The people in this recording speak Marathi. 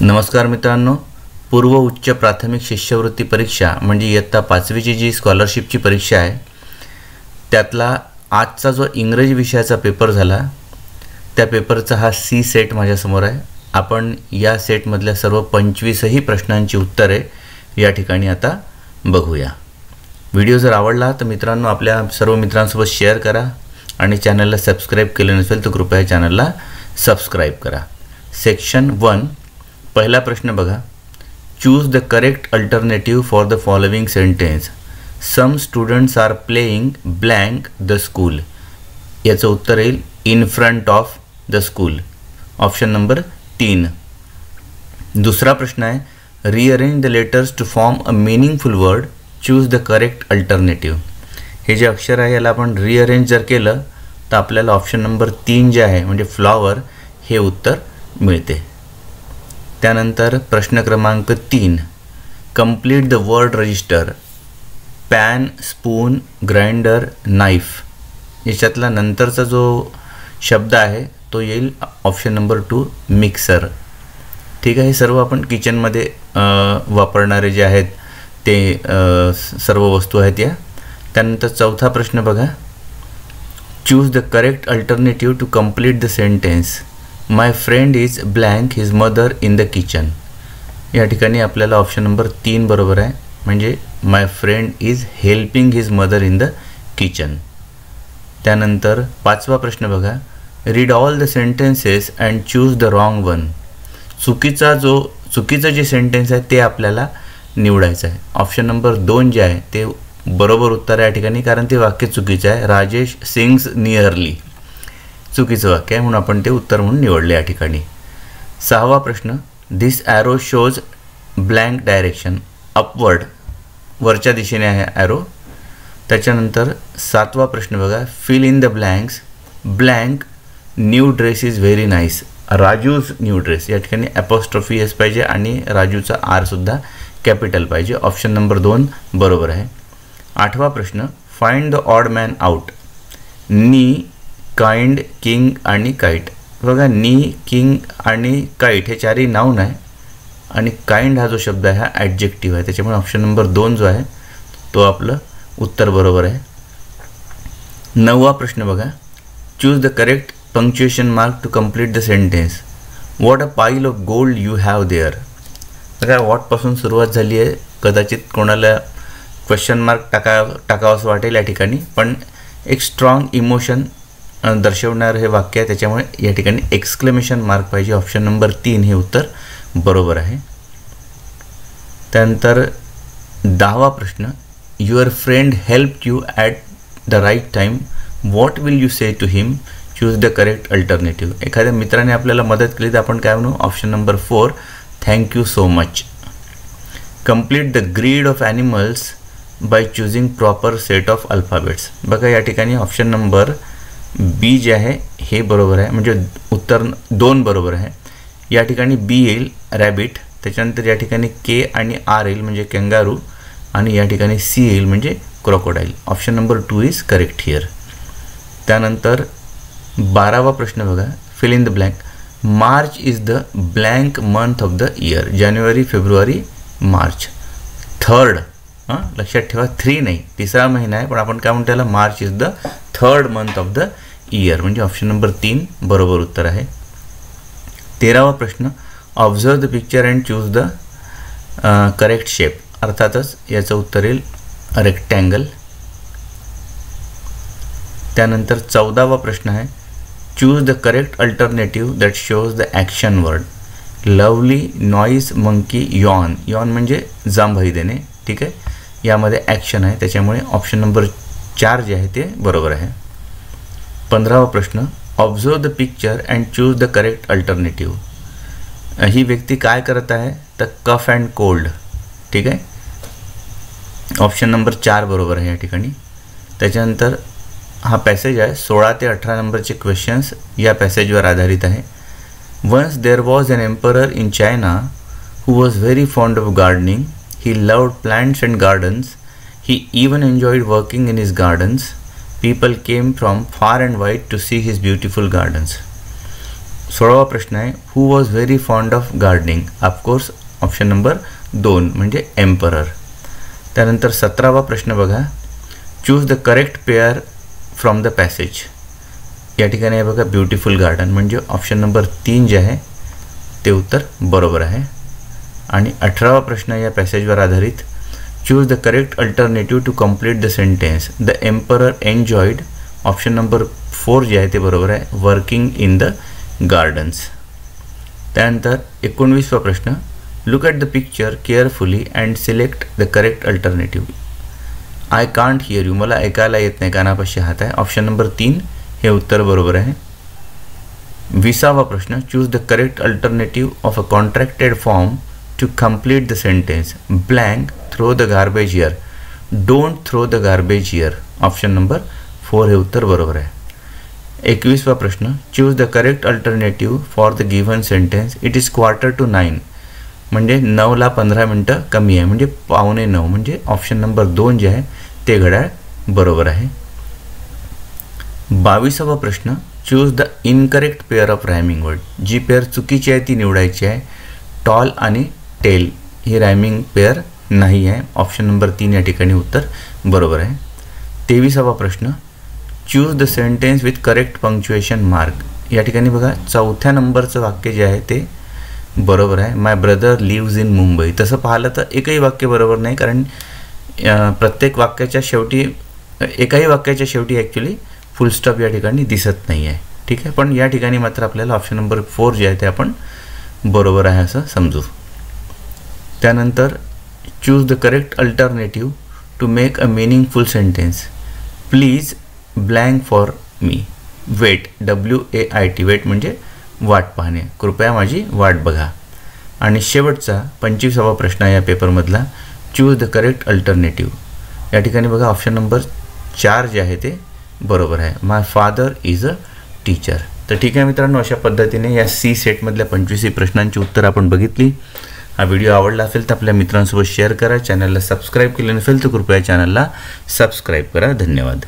नमस्कार मित्रांनो, पूर्व उच्च प्राथमिक शिष्यवृत्ती परीक्षा म्हणजे इयत्ता 5वीची जी स्कॉलरशिपची परीक्षा आहे त्यातला आजचा जो इंग्रजी विषयाचा पेपर झाला त्या पेपरचा हा सी सेट माझ्यासमोर आहे. आपण या सेटमधल्या सर्व 25ही प्रश्नांची उत्तरे या ठिकाणी आता बघूया. व्हिडिओ जर आवडला तर मित्रांनो आपल्या सर्व मित्रांसोबत शेअर करा आणि चॅनलला सबस्क्राईब केले नसेल तर कृपया चॅनलला सबस्क्राईब करा. सेक्शन 1 पहिला प्रश्न बघा. Choose the correct alternative for the following sentence. Some students are playing blank the school. याचं उत्तर येईल in front of the school. Option number 3. दुसरा प्रश्न आहे. Rearrange the letters to form a meaningful word. Choose the correct alternative. हे जे अक्षर आहे याला आपण रिअरेंज जर केलं तर आपल्याला ऑप्शन नंबर 3 जे आहे म्हणजे फ्लॉवर हे उत्तर मिळते. त्यानंतर प्रश्न क्रमांक 3. Complete the word register. Pan, spoon, grinder, knife याच्यातला नंतरचा जो शब्द आहे तो येईल ऑप्शन नंबर 2 मिक्सर. ठीक आहे. सर्व आपण किचनमध्ये वापरणारे जे आहेत ते सर्व वस्तू आहेत या. त्यानंतर चौथा प्रश्न बघा. Choose the correct alternative to complete the sentence. My friend is blank his mother in the kitchen. या ठिकाणी आपल्याला ऑप्शन नंबर 3 बरोबर आहे म्हणजे my friend is helping his mother in the kitchen. त्यानंतर पाचवा प्रश्न बघा. Read all the sentences and choose the wrong one. चुकीचं जे सेंटेन्स आहे ते आपल्याला निवडायचं आहे. ऑप्शन नंबर 2 जे आहे ते बरोबर उत्तर आहे या ठिकाणी कारण ते वाक्य चुकीचं आहे. राजेश सिंग्स नियरली चुकीचं वाक्य आहे म्हणून आपण ते उत्तर म्हणून निवडले या ठिकाणी. 6वा प्रश्न. This arrow shows blank direction. Upward वरच्या दिशेने आहे ॲरो. त्याच्यानंतर 7वा प्रश्न बघा. Fill in the blanks. Blank new dress is very nice. Raju's new dress. या ठिकाणी ॲपॉस्ट्रॉफी एस पाहिजे आणि राजूचा आरसुद्धा कॅपिटल पाहिजे. ऑप्शन नंबर 2 बरोबर आहे. 8वा प्रश्न. Find the odd man out. Knee, kind, king आणि काईट. बघा नी, किंग आणि काईट हे चारही नाऊन आहे आणि काइंड हा जो शब्द आहे हा ॲडजेक्टिव्ह आहे त्याच्यामुळे ऑप्शन नंबर 2 जो आहे तो आपलं उत्तर बरोबर आहे. 9वा प्रश्न बघा. Choose the correct punctuation mark to complete the sentence. What a pile of gold you have there. बघा वॉटपासून सुरुवात झाली आहे. कदाचित कोणाला क्वेश्चन मार्क टाकावंसं वाटेल या ठिकाणी पण एक स्ट्रॉंग इमोशन दर्शवणारं हे वाक्य आहे त्याच्यामुळे या ठिकाणी एक्सक्लेमेशन मार्क पाहिजे. ऑप्शन नंबर 3 हे उत्तर बरोबर आहे. त्यानंतर 10वा प्रश्न. Your friend help you at the right time. What will you say to him. Choose the correct alternative. एखाद्या मित्राने आपल्याला मदत केली तर आपण काय म्हणू. Option number 4 thank you so much. Complete the grid of animals by choosing proper set of alphabets. बघा या ठिकाणी ऑप्शन नंबर बी जे आहे हे बरोबर आहे म्हणजे उत्तर 2 बरोबर आहे. या ठिकाणी बी येईल रॅबिट. त्याच्यानंतर या ठिकाणी के आणि आर येईल म्हणजे कँगारू आणि या ठिकाणी सी येईल म्हणजे crocodile. Option number 2 is correct here. त्यानंतर 12वा प्रश्न बघा. Fill in the blank. March is the blank month of the year. जानेवारी, फेब्रुवारी, मार्च. 3rd लक्षात ठेवा 3 नाही 3रा महिना आहे पण आपण काय म्हणतो त्याला March is the 3rd month of the year म्हणजे ऑप्शन नंबर 3 बरोबर उत्तर आहे. 13वा प्रश्न. Observe the picture and choose the correct shape. अर्थातच याचं उत्तर येईल रेक्टँगल. त्यानंतर 14वा प्रश्न आहे. Choose the correct alternative that shows the action word. Lovely, noise, monkey, Yon. Yon म्हणजे जांभई देणे. ठीक आहे. यामध्ये ॲक्शन आहे त्याच्यामुळे ऑप्शन नंबर 4 जे आहे ते बरोबर आहे. 15वा प्रश्न. Observe the picture and choose the correct alternative. ही व्यक्ती काय करत आहे तर कफ अँड कोल्ड. ठीक आहे. ऑप्शन नंबर 4 बरोबर आहे या ठिकाणी. त्याच्यानंतर हा पॅसेज आहे 16 ते 18 नंबरचे क्वेश्चन्स या पॅसेजवर आधारित आहे. Once there was an emperor in China who was very fond of gardening. He loved plants and gardens. He even enjoyed working in his gardens. People came from far and wide to see his beautiful gardens. 16वा प्रश्न आहे, हू was very fond of gardening? Of course option number 2 म्हणजे एम्परर. त्यानंतर 17वा प्रश्न बघा, choose the correct pair from the passage. या ठिकाणी आहे बघा ब्युटिफुल गार्डन, म्हणजे ऑप्शन नंबर 3 जे आहे ते उत्तर बरोबर आहे. आणि 18वा प्रश्न या पॅसेजवर आधारित, choose the correct alternative to complete the sentence. The emperor enjoyed, option number 4 जे आहे ते बरोबर आहे, वर्किंग इन द गार्डन्स. त्यानंतर 19वा प्रश्न, look at the picture carefully and select the correct alternative. I can't hear you, मला ऐकायला येत नाही, कानापाशी हात आहे, ऑप्शन नंबर 3 हे उत्तर बरोबर आहे. 20वा प्रश्न, choose the correct alternative of a contracted form to complete the sentence. Blank, throw the garbage here, don't throw the garbage here, option number 4 हे उत्तर बरोबर आहे. 21वा प्रश्न, choose the correct alternative for the given sentence. It is 8:45, म्हणजे 9ला 15 मिनटं कमी आहे, म्हणजे 8:45, म्हणजे ऑप्शन नंबर 2 जे आहे ते घड्याळ बरोबर आहे. 22वा प्रश्न, choose the incorrect pair of rhyming word. जी पेअर चुकीची आहे ती निवडायची आहे. टॉल आणि टेल ही रायमिंग पेअर नाही आहे, ऑप्शन नंबर 3 या ठिकाणी उत्तर बरोबर आहे. 23वा प्रश्न, choose the sentence with correct punctuation mark. या ठिकाणी बघा 4थ्या नंबरचं वाक्य जे आहे ते बरोबर आहे. माय ब्रदर लिव्ज इन मुंबई. तसं पाहिलं तर एकही वाक्य बरोबर नाही, कारण प्रत्येक वाक्याच्या शेवटी, एकाही वाक्याच्या शेवटी ॲक्च्युली फुल स्टॉप या ठिकाणी दिसत नाही आहे. ठीक आहे, पण या ठिकाणी मात्र आपल्याला ऑप्शन नंबर 4 जे आहे ते आपण बरोबर आहे असं समजू. त्यानंतर choose the correct alternative to make a meaningful sentence. Please blank for me. Wait, WAIT, wait म्हणजे वाट पाहणे, कृपया माझी वाट बघा. आणि शेवटचा 25वा प्रश्न या पेपरमधला, चूज द करेक्ट अल्टरनेटिव्ह. या ठिकाणी बघा ऑप्शन नंबर 4 जे आहे ते बरोबर आहे. माय फादर इज अ टीचर. तर ठीक आहे मित्रांनो, अशा पद्धतीने या सी सेटमधल्या 25 प्रश्नांची उत्तर आपण बघितली. हा व्हिडिओ आवडला असेल तर आपल्या मित्रांसोबत शेअर करा. चॅनलला सबस्क्राईब केले नसेल तर कृपया चॅनलला सबस्क्राईब करा. धन्यवाद.